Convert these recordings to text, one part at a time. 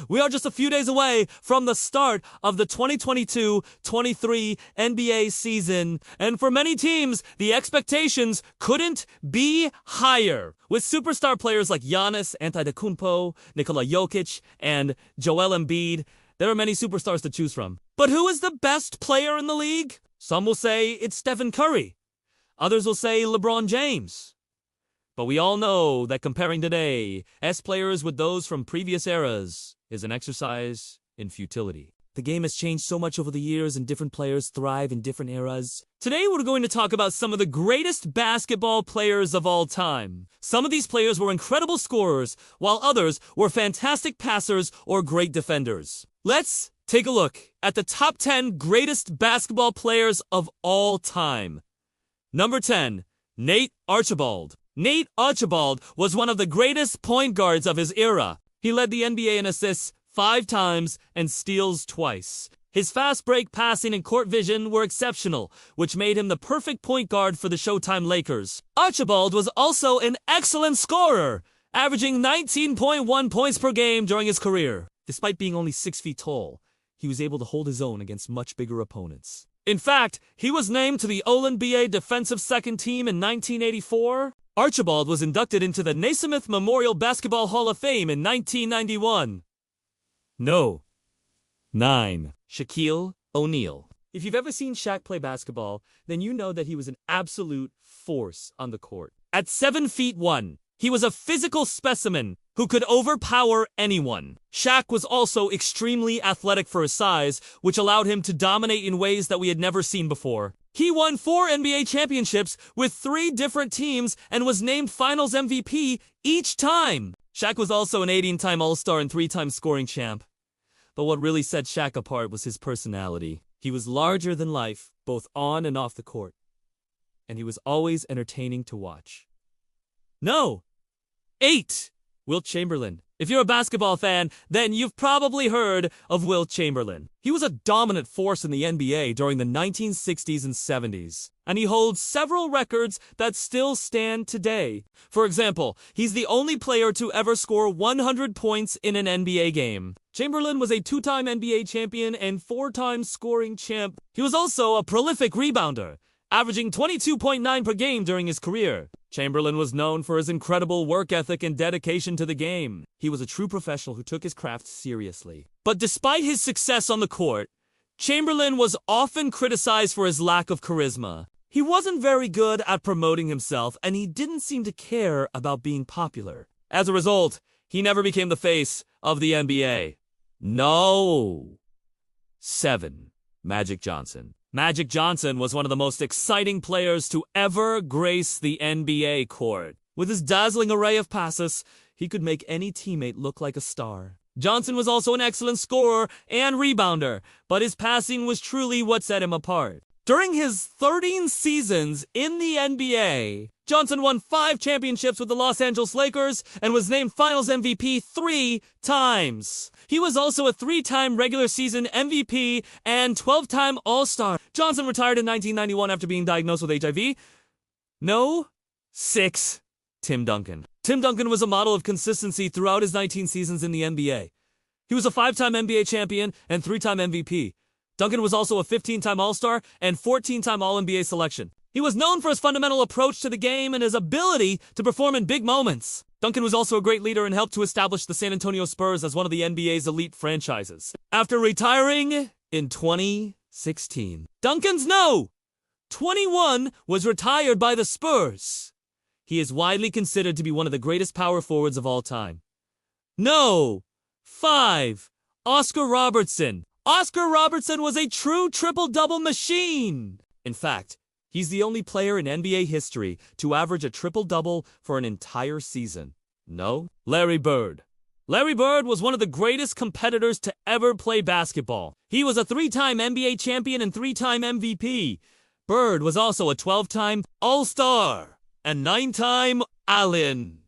We are just a few days away from the start of the 2022-23 NBA season, and for many teams, the expectations couldn't be higher. With superstar players like Giannis Antetokounmpo, Nikola Jokic, and Joel Embiid, there are many superstars to choose from. But who is the best player in the league? Some will say it's Stephen Curry. Others will say LeBron James. But we all know that comparing today, players with those from previous eras is an exercise in futility. The game has changed so much over the years and different players thrive in different eras. Today we're going to talk about some of the greatest basketball players of all time. Some of these players were incredible scorers, while others were fantastic passers or great defenders. Let's take a look at the top 10 greatest basketball players of all time. Number 10, Nate Archibald. Nate Archibald was one of the greatest point guards of his era. He led the NBA in assists 5 times and steals twice. His fast break passing and court vision were exceptional, which made him the perfect point guard for the Showtime Lakers. Archibald was also an excellent scorer, averaging 19.1 points per game during his career. Despite being only 6 feet tall, he was able to hold his own against much bigger opponents. In fact, he was named to the All-NBA Defensive Second Team in 1984. Archibald was inducted into the Naismith Memorial Basketball Hall of Fame in 1991. No. 9. Shaquille O'Neal. If you've ever seen Shaq play basketball, then you know that he was an absolute force on the court. At 7 feet 1, he was a physical specimen who could overpower anyone. Shaq was also extremely athletic for his size, which allowed him to dominate in ways that we had never seen before. He won 4 NBA championships with 3 different teams and was named Finals MVP each time. Shaq was also an 18-time All-Star and 3-time scoring champ. But what really set Shaq apart was his personality. He was larger than life, both on and off the court. And he was always entertaining to watch. No! 8. Wilt Chamberlain. If you're a basketball fan, then you've probably heard of Wilt Chamberlain. He was a dominant force in the NBA during the 1960s and 70s, and he holds several records that still stand today. For example, he's the only player to ever score 100 points in an NBA game. Chamberlain was a 2-time NBA champion and 4-time scoring champ. He was also a prolific rebounder, averaging 22.9 per game during his career. Chamberlain was known for his incredible work ethic and dedication to the game. He was a true professional who took his craft seriously. But despite his success on the court, Chamberlain was often criticized for his lack of charisma. He wasn't very good at promoting himself, and he didn't seem to care about being popular. As a result, he never became the face of the NBA. No. 7. Magic Johnson. Magic Johnson was one of the most exciting players to ever grace the NBA court. With his dazzling array of passes, he could make any teammate look like a star. Johnson was also an excellent scorer and rebounder, but his passing was truly what set him apart. During his 13 seasons in the NBA, Johnson won 5 championships with the Los Angeles Lakers and was named Finals MVP 3 times. He was also a 3-time regular season MVP and 12-time All-Star. Johnson retired in 1991 after being diagnosed with HIV. No. 6. Tim Duncan. Tim Duncan was a model of consistency throughout his 19 seasons in the NBA. He was a 5-time NBA champion and 3-time MVP. Duncan was also a 15-time All-Star and 14-time All-NBA selection. He was known for his fundamental approach to the game and his ability to perform in big moments. Duncan was also a great leader and helped to establish the San Antonio Spurs as one of the NBA's elite franchises. After retiring in 2016, Duncan's 21 was retired by the Spurs. He is widely considered to be one of the greatest power forwards of all time. 5. Oscar Robertson. Oscar Robertson was a true triple-double machine. In fact, he's the only player in NBA history to average a triple-double for an entire season. No. Larry Bird. Larry Bird was one of the greatest competitors to ever play basketball. He was a 3-time NBA champion and 3-time MVP. Bird was also a 12-time All-Star and 9-time Allen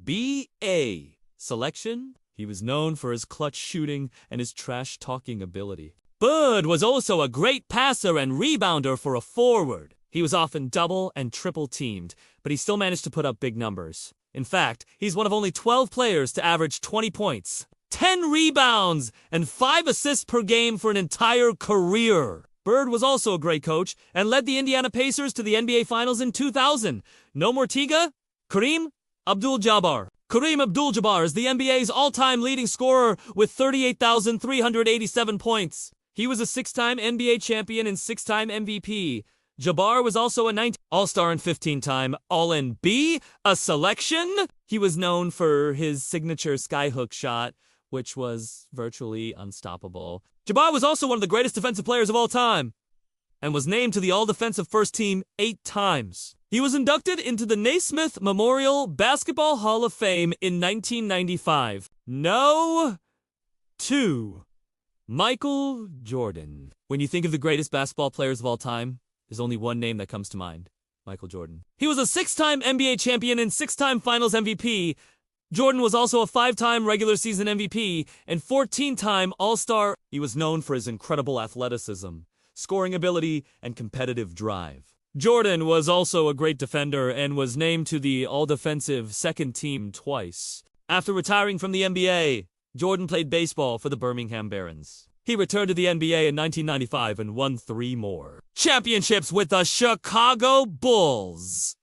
B.A. selection. He was known for his clutch shooting and his trash-talking ability. Bird was also a great passer and rebounder for a forward. He was often double and triple teamed, but he still managed to put up big numbers. In fact, he's one of only 12 players to average 20 points. 10 rebounds, and 5 assists per game for an entire career. Bird was also a great coach and led the Indiana Pacers to the NBA Finals in 2000. No more Tiga? Kareem Abdul-Jabbar. Kareem Abdul-Jabbar is the NBA's all-time leading scorer with 38,387 points. He was a 6-time NBA champion and 6-time MVP. Jabbar was also a 19 All-Star and 15-time All-NBA, a selection. He was known for his signature skyhook shot, which was virtually unstoppable. Jabbar was also one of the greatest defensive players of all time and was named to the All-Defensive First Team 8 times. He was inducted into the Naismith Memorial Basketball Hall of Fame in 1995. No. 2. Michael Jordan. When you think of the greatest basketball players of all time, there's only one name that comes to mind. Michael Jordan. He was a 6-time NBA champion and 6-time Finals MVP. Jordan was also a 5-time regular season MVP and 14-time All-Star. He was known for his incredible athleticism, scoring ability, and competitive drive. Jordan was also a great defender and was named to the All-Defensive Second Team twice. After retiring from the NBA, Jordan played baseball for the Birmingham Barons. He returned to the NBA in 1995 and won 3 more championships with the Chicago Bulls.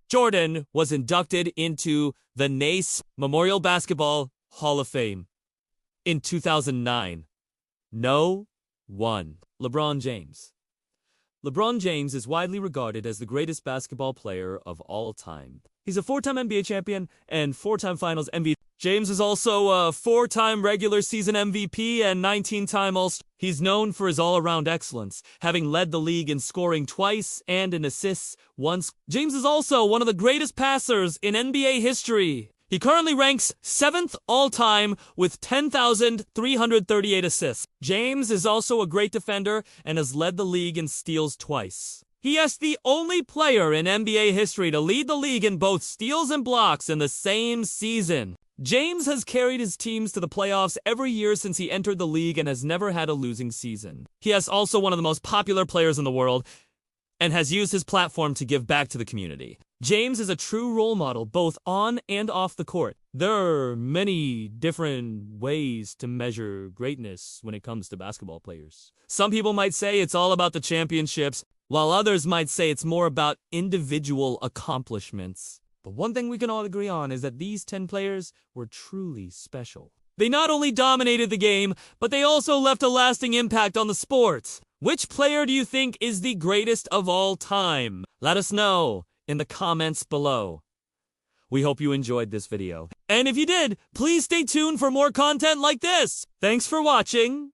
Jordan was inducted into the Naismith Memorial Basketball Hall of Fame in 2009. No. 1. LeBron James. LeBron James is widely regarded as the greatest basketball player of all time. He's a 4-time NBA champion and 4-time Finals MVP. James is also a 4-time regular season MVP and 19-time All-Star. He's known for his all-around excellence, having led the league in scoring twice and in assists once. James is also one of the greatest passers in NBA history. He currently ranks 7th all-time with 10,338 assists. James is also a great defender and has led the league in steals twice. He is the only player in NBA history to lead the league in both steals and blocks in the same season. James has carried his teams to the playoffs every year since he entered the league and has never had a losing season. He is also one of the most popular players in the world and has used his platform to give back to the community. James is a true role model both on and off the court. There are many different ways to measure greatness when it comes to basketball players. Some people might say it's all about the championships, while others might say it's more about individual accomplishments. But one thing we can all agree on is that these 10 players were truly special. They not only dominated the game, but they also left a lasting impact on the sport. Which player do you think is the greatest of all time? Let us know in the comments below. We hope you enjoyed this video. And if you did, please stay tuned for more content like this. Thanks for watching.